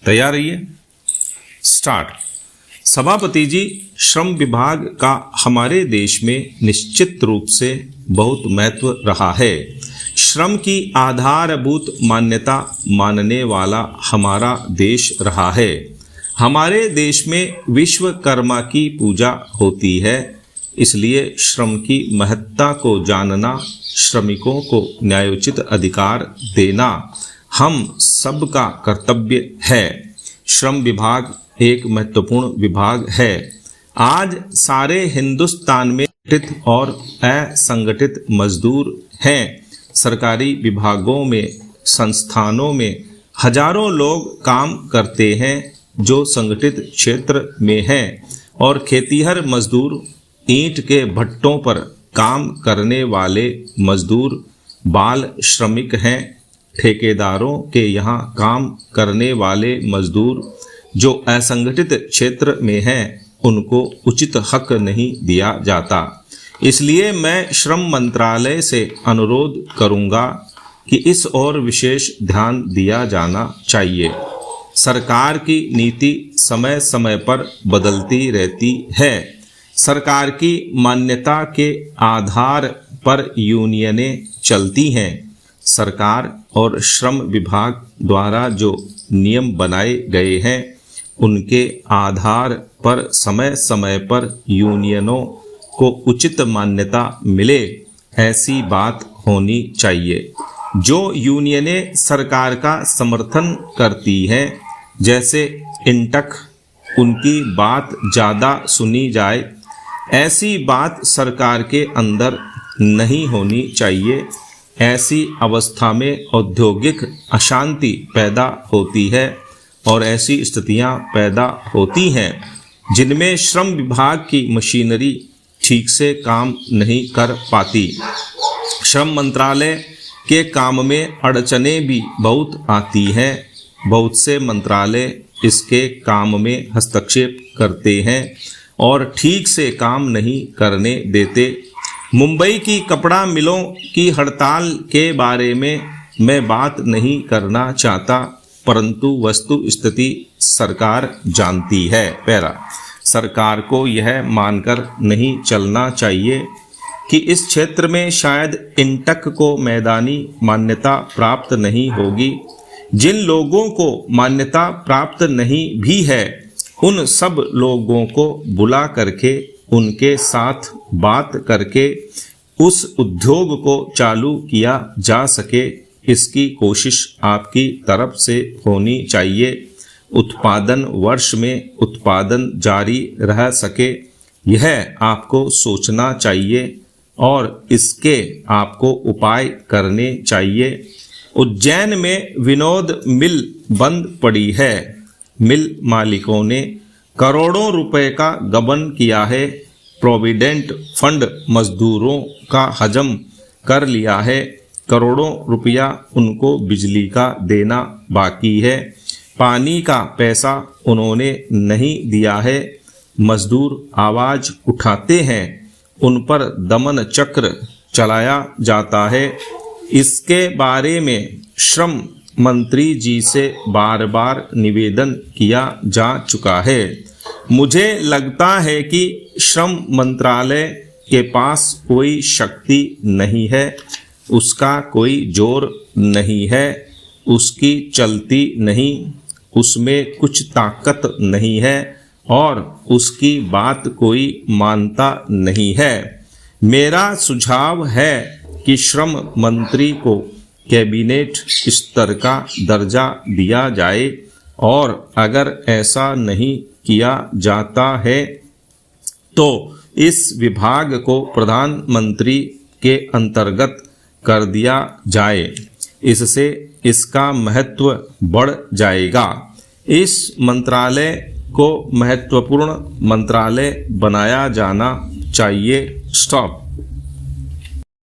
तैयार रहिए, स्टार्ट। सभापति जी, श्रम विभाग का हमारे देश में निश्चित रूप से बहुत महत्व रहा है। श्रम की आधारभूत मान्यता मानने वाला हमारा देश रहा है। हमारे देश में विश्वकर्मा की पूजा होती है, इसलिए श्रम की महत्ता को जानना, श्रमिकों को न्यायोचित अधिकार देना हम सबका कर्तव्य है। श्रम विभाग एक महत्वपूर्ण विभाग है। आज सारे हिंदुस्तान में संगठित और असंगठित मजदूर हैं। सरकारी विभागों में, संस्थानों में हजारों लोग काम करते हैं जो संगठित क्षेत्र में हैं, और खेतीहर मजदूर, ईंट के भट्टों पर काम करने वाले मजदूर बाल श्रमिक हैं। ठेकेदारों के यहाँ काम करने वाले मजदूर जो असंगठित क्षेत्र में हैं, उनको उचित हक नहीं दिया जाता। इसलिए मैं श्रम मंत्रालय से अनुरोध करूंगा कि इस ओर विशेष ध्यान दिया जाना चाहिए। सरकार की नीति समय समय पर बदलती रहती है। सरकार की मान्यता के आधार पर यूनियनें चलती हैं। सरकार और श्रम विभाग द्वारा जो नियम बनाए गए हैं, उनके आधार पर समय समय पर यूनियनों को उचित मान्यता मिले, ऐसी बात होनी चाहिए। जो यूनियनें सरकार का समर्थन करती हैं, जैसे इंटक, उनकी बात ज़्यादा सुनी जाए, ऐसी बात सरकार के अंदर नहीं होनी चाहिए। ऐसी अवस्था में औद्योगिक अशांति पैदा होती है और ऐसी स्थितियां पैदा होती हैं जिनमें श्रम विभाग की मशीनरी ठीक से काम नहीं कर पाती। श्रम मंत्रालय के काम में अड़चनें भी बहुत आती हैं। बहुत से मंत्रालय इसके काम में हस्तक्षेप करते हैं और ठीक से काम नहीं करने देते। मुंबई की कपड़ा मिलों की हड़ताल के बारे में मैं बात नहीं करना चाहता, परंतु वस्तु स्थिति सरकार जानती है। पैरा, सरकार को यह मानकर नहीं चलना चाहिए कि इस क्षेत्र में शायद इंटक को मैदानी मान्यता प्राप्त नहीं होगी। जिन लोगों को मान्यता प्राप्त नहीं भी है, उन सब लोगों को बुला करके उनके साथ बात करके उस उद्योग को चालू किया जा सके, इसकी कोशिश आपकी तरफ से होनी चाहिए। उत्पादन वर्ष में उत्पादन जारी रह सके, यह आपको सोचना चाहिए और इसके आपको उपाय करने चाहिए। उज्जैन में विनोद मिल बंद पड़ी है। मिल मालिकों ने करोड़ों रुपए का गबन किया है। प्रोविडेंट फंड मजदूरों का हजम कर लिया है। करोड़ों रुपया उनको बिजली का देना बाकी है। पानी का पैसा उन्होंने नहीं दिया है। मजदूर आवाज उठाते हैं, उन पर दमन चक्र चलाया जाता है। इसके बारे में श्रम मंत्री जी से बार बार निवेदन किया जा चुका है। मुझे लगता है कि श्रम मंत्रालय के पास कोई शक्ति नहीं है, उसका कोई जोर नहीं है, उसकी चलती नहीं, उसमें कुछ ताकत नहीं है और उसकी बात कोई मानता नहीं है। मेरा सुझाव है कि श्रम मंत्री को कैबिनेट स्तर का दर्जा दिया जाए, और अगर ऐसा नहीं किया जाता है तो इस विभाग को प्रधानमंत्री के अंतर्गत कर दिया जाए। इससे इसका महत्व बढ़ जाएगा। इस मंत्रालय को महत्वपूर्ण मंत्रालय बनाया जाना चाहिए। स्टॉप।